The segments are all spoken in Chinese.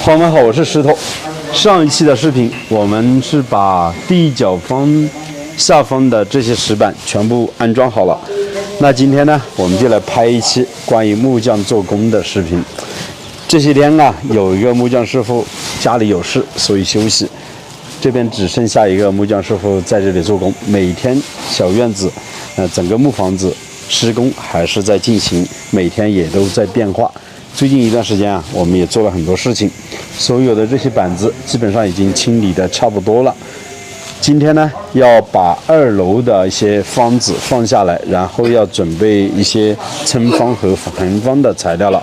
朋友们好，我是石头。上一期的视频，我们是把地脚方下方的这些石板全部安装好了。那今天呢，我们就来拍一期关于木匠做工的视频。这些天啊，有一个木匠师傅家里有事，所以休息。这边只剩下一个木匠师傅在这里做工。每天小院子，整个木房子施工还是在进行，每天也都在变化。最近一段时间啊，我们也做了很多事情，所有的这些板子基本上已经清理的差不多了。今天呢，要把2楼的一些方子放下来，然后要准备一些撑方和横方的材料了。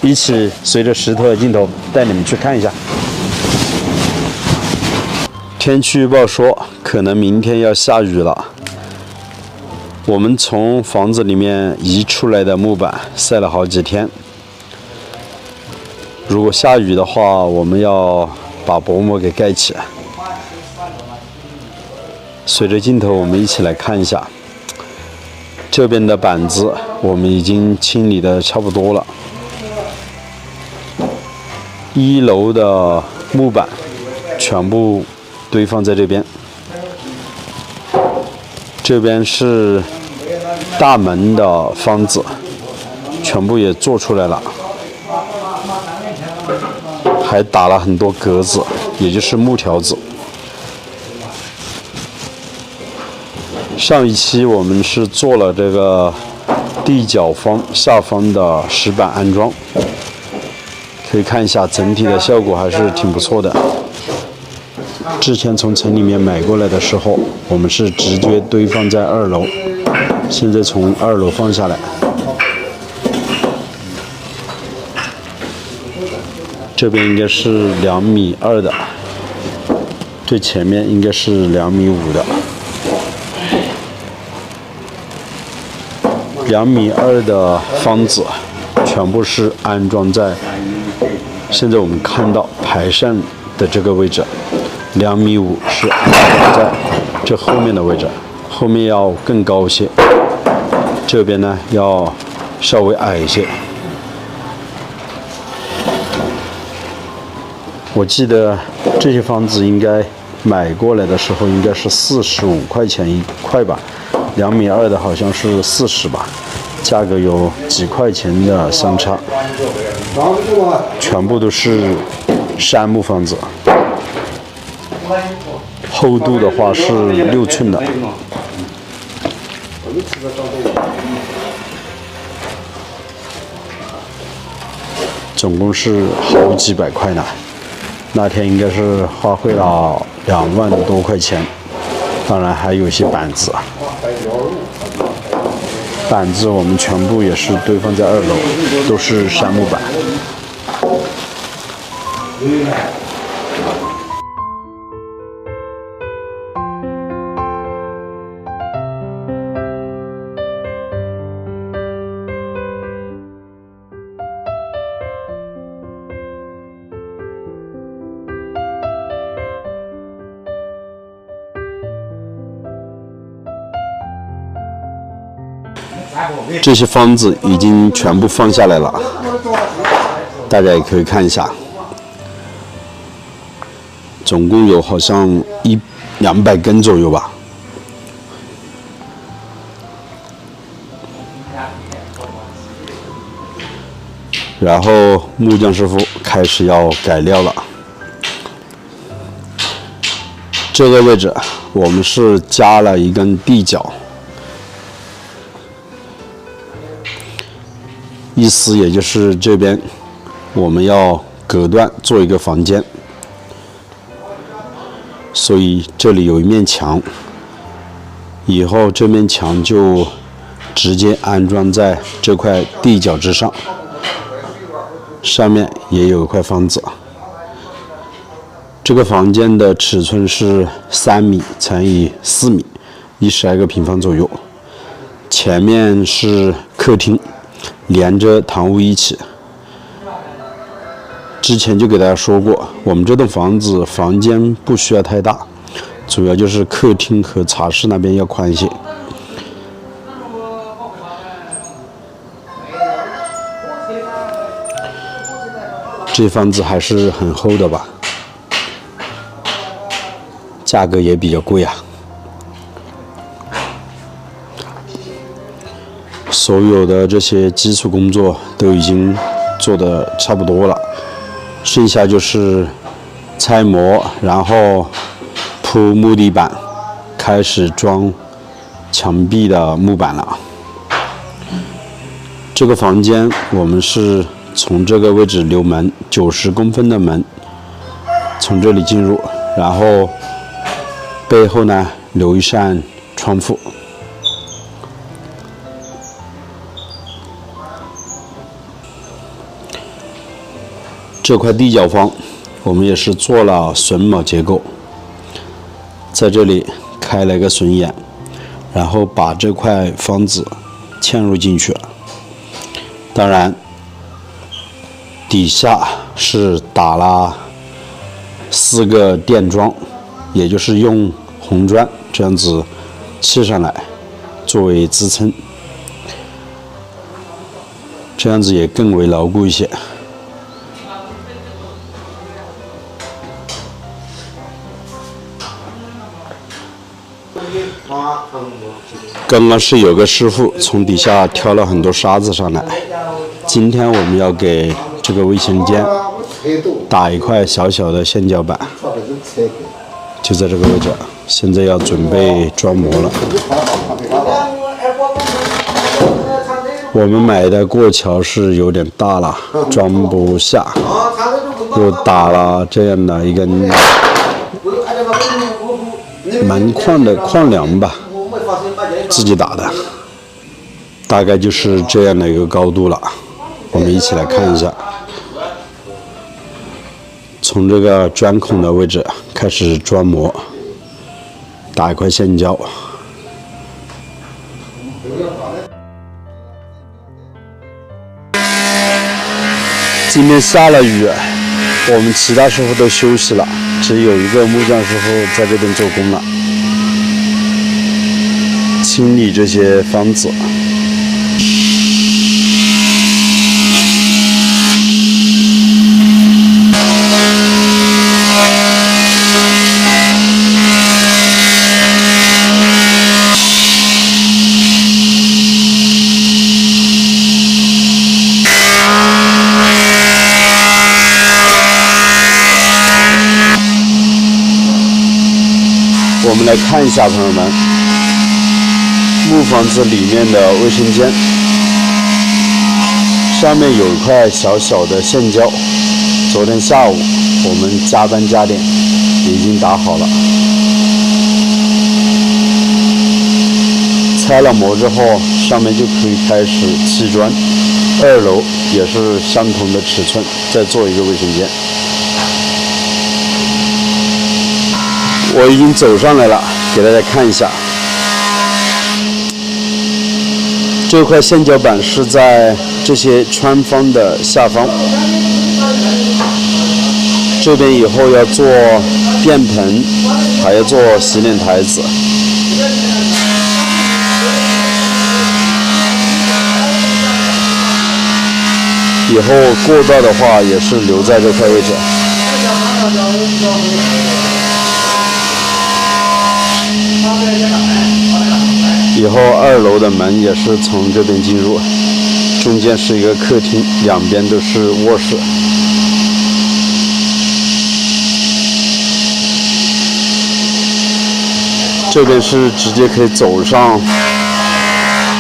一起随着石头的镜头带你们去看一下。天气预报说可能明天要下雨了。我们从房子里面移出来的木板晒了好几天。如果下雨的话，我们要把薄膜给盖起来。随着镜头，我们一起来看一下这边的板子，我们已经清理的差不多了。1楼的木板全部堆放在这边，这边是大门的方子，全部也做出来了。还打了很多格子，也就是木条子。上一期我们是做了这个地脚方下方的石板安装，可以看一下整体的效果还是挺不错的。之前从城里面买过来的时候，我们是直接堆放在2楼，现在从2楼放下来。这边应该是2.2米的，最前面应该是2.5米的。2.2米的方子全部是安装在现在我们看到排扇的这个位置。2.5米是安装在这后面的位置，后面要更高一些，这边呢要稍微矮一些。我记得这些方子应该买过来的时候应该是45块钱1块吧，2.2米的好像是40吧，价格有几块钱的相差。全部都是杉木方子，厚度的话是6寸的。总共是好几百块呢。那天应该是花费了2万多块钱，当然还有一些板子。板子我们全部也是堆放在2楼，都是杉木板。这些方子已经全部放下来了，大家也可以看一下，总共有好像200根左右吧。然后木匠师傅开始要改料了。这个位置我们是加了一根地脚。意思也就是这边我们要隔断做一个房间，所以这里有一面墙，以后这面墙就直接安装在这块地脚之上，上面也有一块方子。这个房间的尺寸是3米乘以4米，12个平方左右。前面是客厅，连着堂屋一起。之前就给大家说过，我们这栋房子房间不需要太大，主要就是客厅和茶室那边要宽一些。这房子还是很厚的吧，价格也比较贵啊。所有的这些基础工作都已经做得差不多了，剩下就是拆模，然后铺木地板，开始装墙壁的木板了。这个房间我们是从这个位置留门，90公分的门，从这里进入，然后背后呢留一扇窗户。这块地脚房我们也是做了榫卯结构，在这里开了一个榫眼，然后把这块方子嵌入进去了。当然底下是打了4个垫桩，也就是用红砖这样子砌上来作为支撑，这样子也更为牢固一些。刚刚是有个师傅从底下挑了很多沙子上来，今天我们要给这个卫生间打一块小小的线脚板，就在这个位置，现在要准备装模了。我们买的过桥是有点大了，装不下，又打了这样的一根门框的框梁吧，自己打的，大概就是这样的一个高度了。我们一起来看一下，从这个钻孔的位置开始装模，打一块线胶。今天下了雨，我们其他师傅都休息了，只有一个木匠师傅在这边做工了，清理这些方子。我们来看一下，朋友们，木房子里面的卫生间，上面有一块小小的线胶，昨天下午我们加班加点已经打好了。拆了模之后，上面就可以开始砌砖。2楼也是相同的尺寸，再做一个卫生间。我已经走上来了，给大家看一下。这块线脚板是在这些穿方的下方，这边以后要做便盆，还要做洗脸台子。以后过道的话也是留在这块位置。以后2楼的门也是从这边进入，中间是一个客厅，两边都是卧室。这边是直接可以走上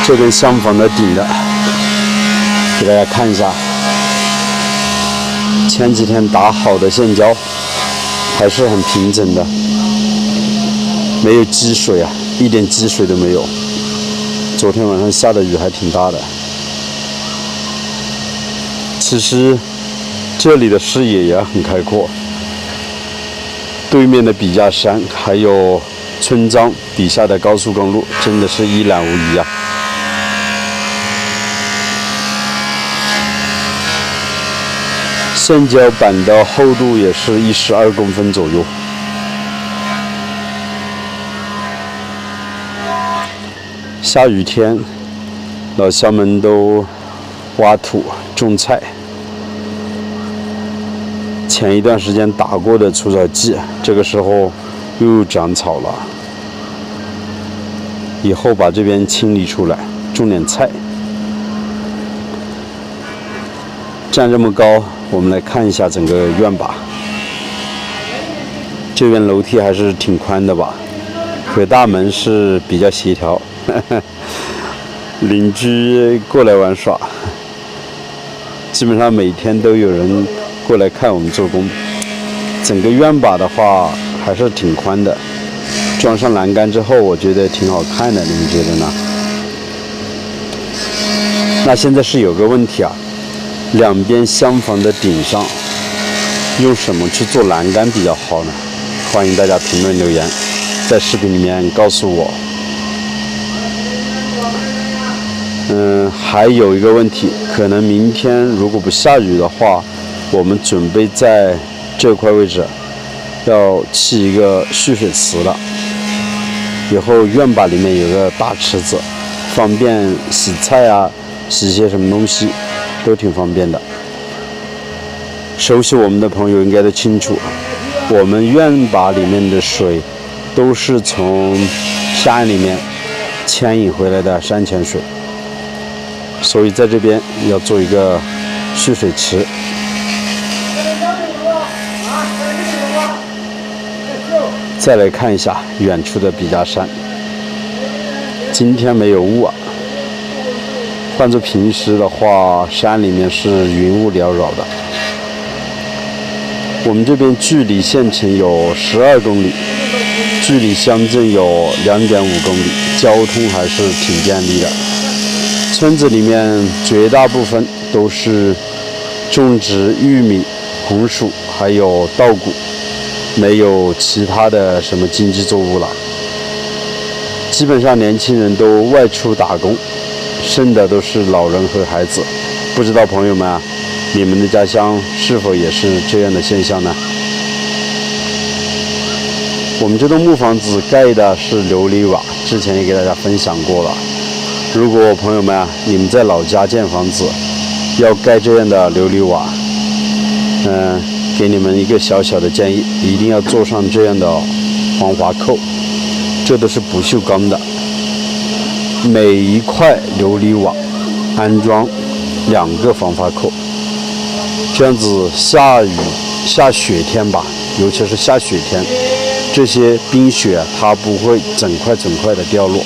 这边厢房的顶的，给大家看一下。前几天打好的线胶还是很平整的，没有积水啊，一点积水都没有。昨天晚上下的雨还挺大的。其实这里的视野也很开阔，对面的笔架山还有村庄底下的高速公路真的是一览无遗啊。线胶板的厚度也是12公分左右。下雨天，老乡们都挖土种菜。前一段时间打过的除草剂，这个时候又长草了。以后把这边清理出来，种点菜。站这么高，我们来看一下整个院吧。这边楼梯还是挺宽的吧，和大门是比较协调。邻居过来玩耍，基本上每天都有人过来看我们做工。整个院坝的话还是挺宽的，装上栏杆之后，我觉得挺好看的，你们觉得呢？那现在是有个问题啊，两边厢房的顶上用什么去做栏杆比较好呢？欢迎大家评论留言，在视频里面告诉我。还有一个问题，可能明天如果不下雨的话，我们准备在这块位置要砌一个蓄水池了。以后院坝里面有个大池子，方便洗菜啊，洗些什么东西都挺方便的。熟悉我们的朋友应该都清楚，我们院坝里面的水都是从山里面牵引回来的山泉水。所以在这边要做一个蓄水池。再来看一下远处的笔架山，今天没有雾啊。换作平时的话，山里面是云雾缭绕的。我们这边距离县城有12公里，距离乡镇有2.5公里，交通还是挺便利的。村子里面绝大部分都是种植玉米、红薯还有稻谷，没有其他的什么经济作物了。基本上年轻人都外出打工，剩的都是老人和孩子。不知道朋友们啊，你们的家乡是否也是这样的现象呢？我们这栋木房子盖的是琉璃瓦，之前也给大家分享过了。如果朋友们啊，你们在老家建房子，要盖这样的琉璃瓦，给你们一个小小的建议，一定要做上这样的防滑扣，这都是不锈钢的。每一块琉璃瓦安装2个防滑扣，这样子下雪天吧，尤其是下雪天，这些冰雪它不会整块的掉落。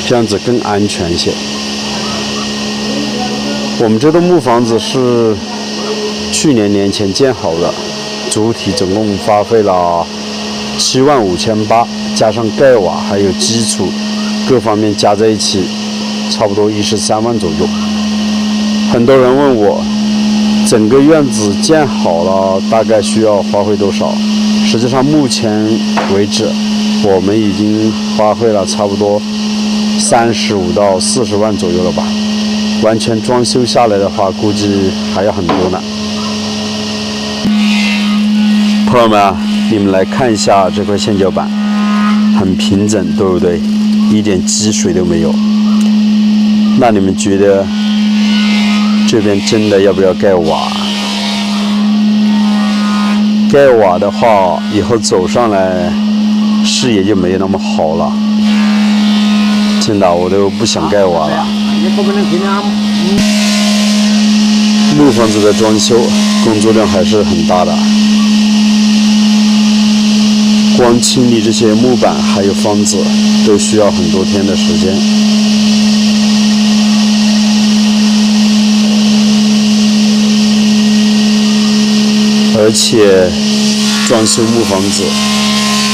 这样子更安全一些。我们这栋木房子是去年年前建好的，主体总共花费了75800，加上盖瓦还有基础各方面加在一起，差不多13万左右。很多人问我，整个院子建好了大概需要花费多少？实际上目前为止，我们已经花费了差不多35到40万左右了吧，完全装修下来的话，估计还要很多呢。朋友们啊，你们来看一下这块线脚板，很平整，对不对？一点积水都没有。那你们觉得这边真的要不要盖瓦？盖瓦的话，以后走上来视野就没有那么好了。真的，我都不想盖瓦了。木房子的装修工作量还是很大的，光清理这些木板还有方子都需要很多天的时间。而且装修木房子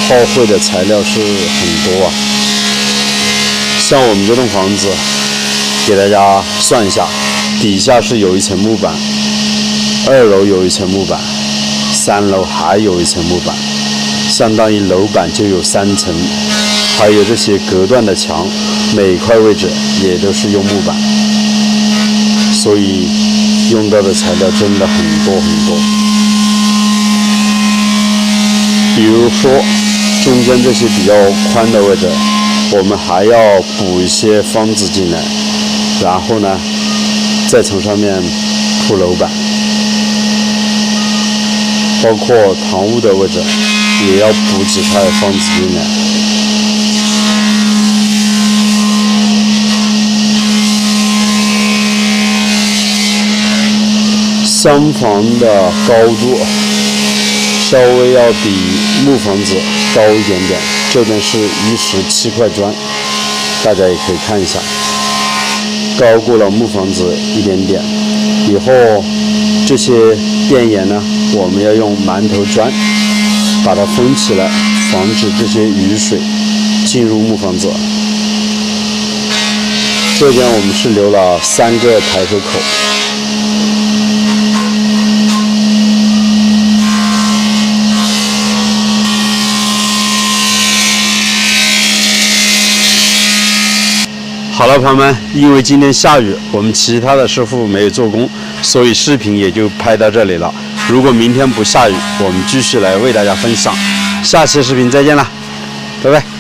耗费的材料是很多啊。像我们这栋房子，给大家算一下，底下是有一层木板，2楼有一层木板，3楼还有一层木板，相当于楼板就有3层，还有这些隔断的墙，每一块位置也都是用木板，所以用到的材料真的很多很多。比如说中间这些比较宽的位置，我们还要补一些方子进来，然后呢再从上面铺楼板。包括堂屋的位置，也要补几块方子进来。厢房的高度稍微要比木房子高一点点，这边是117块砖，大家也可以看一下，高过了木房子一点点。以后这些电眼呢，我们要用馒头砖把它封起来，防止这些雨水进入木房子。这边我们是留了3个抬头口。好了，朋友们，因为今天下雨，我们其他的师傅没有做工，所以视频也就拍到这里了。如果明天不下雨，我们继续来为大家分享。下期视频再见了，拜拜。